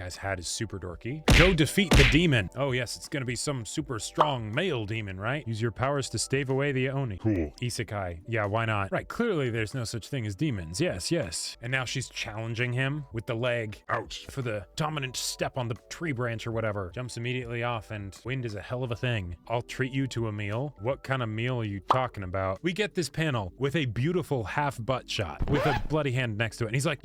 guy's hat is super dorky. Go defeat the demon. Oh yes, it's gonna be some super strong male demon, right? Use your powers to stave away the Oni. Cool. Isekai. Yeah, why not? Right, clearly there's no such thing as demons. Yes. And now she's challenging him with the leg. Ouch. For the dominant step on the tree branch or whatever. Jumps immediately off, and wind is a hell of a thing. I'll treat you to a meal. What kind of meal are you talking about? We get this panel with a beautiful half butt shot with a bloody hand next to it. And he's like,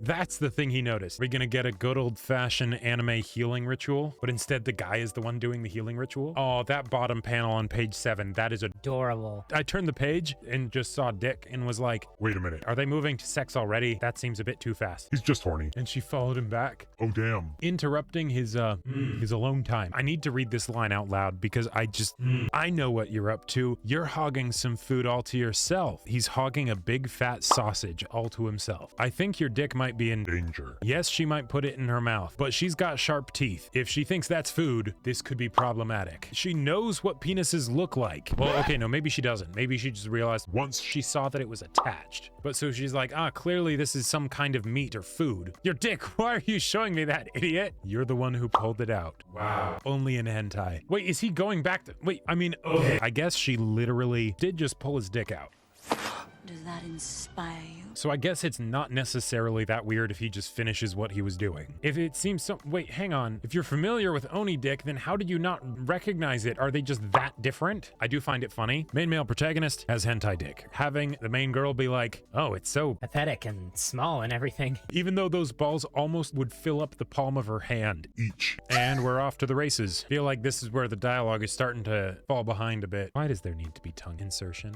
that's the thing he noticed. We're gonna get a good old fashioned anime healing ritual, but instead the guy is the one doing the healing ritual. Oh, that bottom panel on page 7, that is Adorable. I turned the page and just saw Dick and was like, wait a minute. are they moving to sex already? That seems a bit too fast. He's just horny. And she followed him back, Oh, damn. interrupting his alone time. I need to read this line out loud because I know what you're up to. You're hogging some food all to yourself. He's hogging a big fat sausage all to himself. I think your dick might be in Danger. Yes, she might put it in her mouth, but she's got sharp teeth. If she thinks that's food, this could be problematic. She knows what penises look like. Well, okay, no, maybe she doesn't. Maybe she just realized once she saw that it was attached. But so she's like, clearly this is some kind of meat or food. Your dick, why are you showing me that, idiot? You're the one who pulled it out. Wow. Only in hentai. Wait, is he going back to... Wait, I mean, okay. I guess she literally did just pull his dick out. Does that inspire you? So I guess it's not necessarily that weird if he just finishes what he was doing. If it seems so... Wait, hang on. If you're familiar with Oni dick, then how did you not recognize it? Are they just that different? I do find it funny. Main male protagonist has hentai dick. Having the main girl be like, oh, it's so Pathetic and small and everything. even though those balls almost would fill up the palm of her hand. Each. And we're off to the races. Feel like this is where the dialogue is starting to fall behind a bit. Why does there need to be tongue insertion?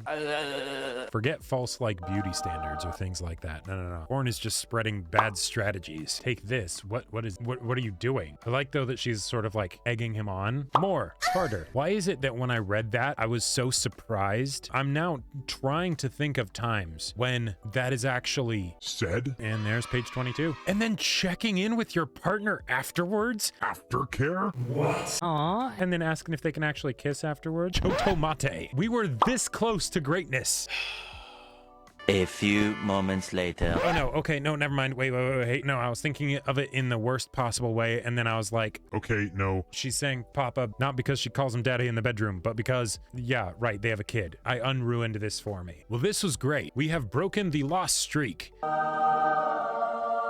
Forget false like beauty standards or things like that. No. Orn is just spreading bad strategies. Take this. What are you doing? I like though that she's sort of like egging him on. More. Harder. Why is it that when I read that, I was so surprised? I'm now trying to think of times when that is actually Said. and there's page 22. And then checking in with your partner afterwards? Aftercare? Aw. And then asking if they can actually kiss afterwards? Chotomate. We were this close to greatness. A few moments later. Oh no, okay, no, never mind. Wait. No, I was thinking of it in the worst possible way, and then I was like, Okay, no. she's saying Papa, not because she calls him daddy in the bedroom, but because, yeah, right, they have a kid. I unruined this for me. Well, this was great. We have broken the lost streak.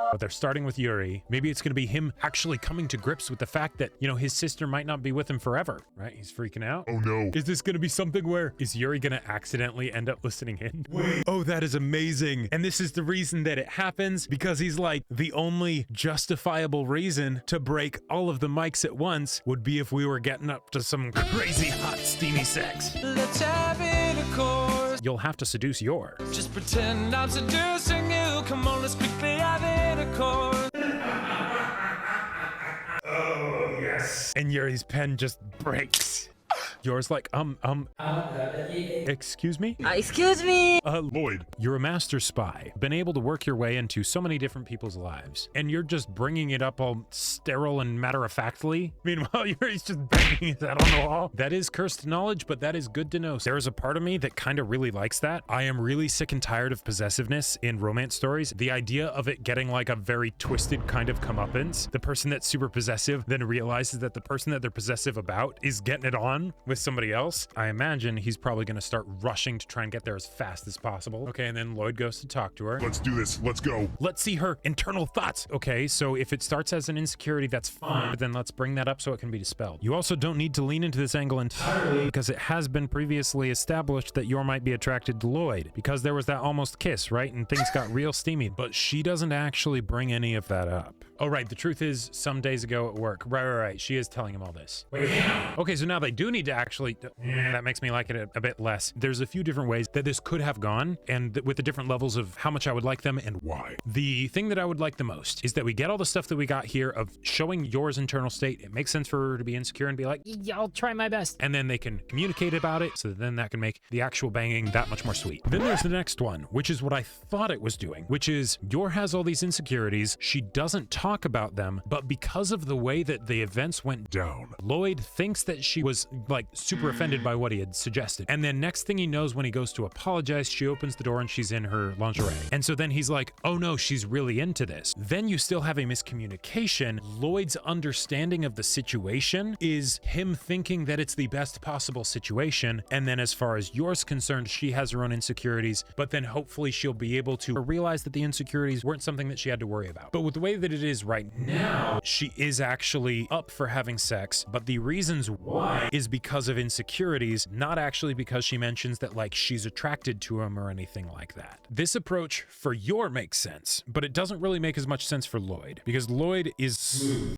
But they're starting with Yuri. Maybe it's going to be him actually coming to grips with the fact that, you know, his sister might not be with him forever, right? He's freaking out. Oh, no. Is this going to be something where is Yuri going to accidentally end up listening in? Wait. Oh, that is amazing. And this is the reason that it happens because he's like, the only justifiable reason to break all of the mics at once would be if we were getting up to some crazy hot steamy sex. Let's have intercourse. You'll have to seduce Yor. Just pretend I'm seducing you. Come on, let's quickly have intercourse. Oh, yes. And Yuri's pen just breaks. Yor's like, excuse me? Excuse me? Lloyd. You're a master spy, been able to work your way into so many different people's lives, and you're just bringing it up all sterile and matter-of-factly. Meanwhile, Yuri's just banging his head on the wall. That is cursed knowledge, but that is good to know. There is a part of me that kind of really likes that. I am really sick and tired of possessiveness in romance stories. The idea of it getting like a very twisted kind of comeuppance. The person that's super possessive then realizes that the person that they're possessive about is getting it on with somebody else. I imagine he's probably going to start rushing to try and get there as fast as possible. Okay, and then Lloyd goes to talk to her. Let's do this. Let's go. Let's see her internal thoughts. Okay, so if it starts as an insecurity, that's fine, but then let's bring that up so it can be dispelled. You also don't need to lean into this angle entirely because it has been previously established that Yor might be attracted to Lloyd because there was that almost kiss, right? And things got real steamy, but she doesn't actually bring any of that up. Oh, right. The truth is, some days ago at work. Right. She is telling him all this. Wait. Okay, so now they do need to actually... that makes me like it a bit less. There's a few different ways that this could have gone, and with the different levels of how much I would like them and why. The thing that I would like the most is that we get all the stuff that we got here of showing Yor's internal state. It makes sense for her to be insecure and be like, Yeah, I'll try my best. and then they can communicate about it, so then that can make the actual banging that much more sweet. Then there's the next one, which is what I thought it was doing, which is Yor has all these insecurities. She doesn't talk talk about them, but because of the way that the events went Down. Lloyd thinks that she was like super offended by what he had suggested. And then next thing he knows, when he goes to apologize, she opens the door and she's in her lingerie. And so then he's like, oh no, she's really into this. Then you still have a miscommunication. Lloyd's understanding of the situation is him thinking that it's the best possible situation. And then as far as yours concerned, she has her own insecurities, but then hopefully she'll be able to realize that the insecurities weren't something that she had to worry about. But with the way that it is right now, she is actually up for having sex, but the reasons why is because of insecurities, not actually because she mentions that like she's attracted to him or anything like that. This approach for Yor makes sense, but it doesn't really make as much sense for Lloyd, because Lloyd is smooth.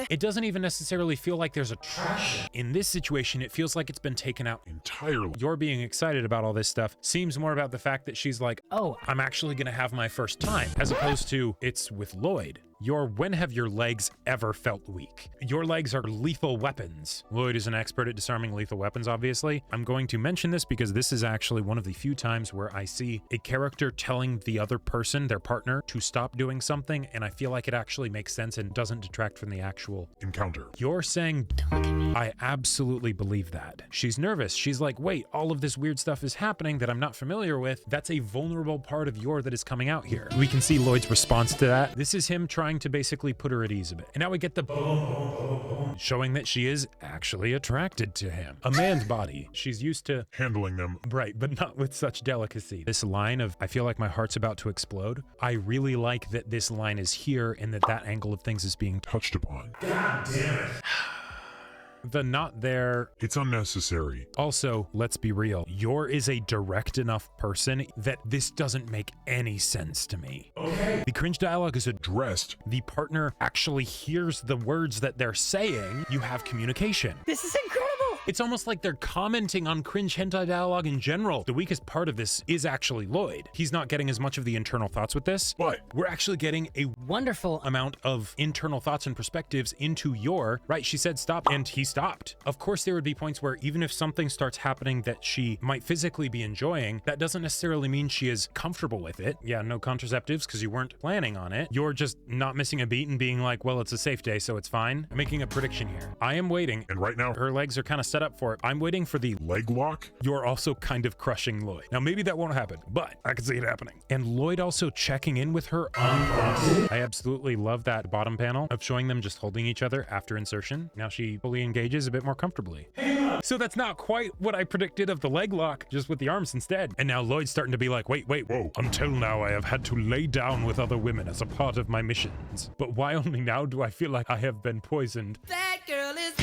It doesn't even necessarily feel like there's attraction. In this situation, it feels like it's been taken out Entirely. You're being excited about all this stuff seems more about the fact that she's like, oh, I'm actually gonna have my first time, as opposed to it's with Lloyd. When have your legs ever felt weak? Your legs are lethal weapons. Lloyd is an expert at disarming lethal weapons, obviously. I'm going to mention this because this is actually one of the few times where I see a character telling the other person, their partner, to stop doing something, and I feel like it actually makes sense and doesn't detract from the actual Encounter. You're saying, I absolutely believe that. She's nervous. She's like, wait, all of this weird stuff is happening that I'm not familiar with. That's a vulnerable part of Yor that is coming out here. We can see Lloyd's response to that. This is him trying to basically put her at ease a bit. And now we get the boom, boom, boom, boom, showing that she is actually attracted to him. A man's body. She's used to Handling them. right, but not with such delicacy. This line of, I feel like my heart's about to explode. I really like that this line is here and that angle of things is being Touched upon. God damn it. The not there. It's unnecessary. Also, let's be real. Yor is a direct enough person that this doesn't make any sense to me. Okay. The cringe dialogue is addressed. The partner actually hears the words that they're saying. You have communication. This is incredible. It's almost like they're commenting on cringe hentai dialogue in general. The weakest part of this is actually Lloyd. He's not getting as much of the internal thoughts with this, but we're actually getting a Wonderful. amount of internal thoughts and perspectives into Yor. Right, she said stop, and he stopped. Of course, there would be points where even if something starts happening that she might physically be enjoying, that doesn't necessarily mean she is comfortable with it. Yeah, no contraceptives because you weren't planning on it. You're just not missing a beat and being like, well, it's a safe day, so it's fine. I'm making a prediction here. I am waiting. And right now, Her legs are kind of set up for it. I'm waiting for the leg lock? You're also kind of crushing Lloyd. Now, maybe that won't happen, but I can see it happening. And Lloyd also checking in with her unprompted. I absolutely love that bottom panel of showing them just holding each other after insertion. Now she fully engages a bit more comfortably. So that's not quite what I predicted of the leg lock, just with the arms instead. And now Lloyd's starting to be like, wait, Whoa. until now I have had to lay down with other women as a part of my missions. But why only now do I feel like I have been poisoned? That girl is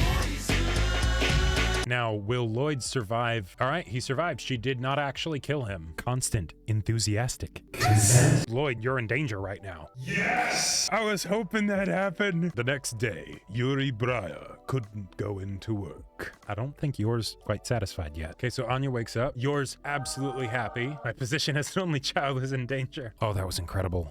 Now, will Lloyd survive? All right, he survived. She did not actually kill him. Constant, enthusiastic. Consent. Lloyd, you're in danger right now. Yes! I was hoping that happened. The next day, Yuri Braya couldn't go into work. I don't think Yor's quite satisfied yet. Okay, so Anya wakes up. Yor's absolutely happy. My position as an only child is in danger. Oh, that was incredible.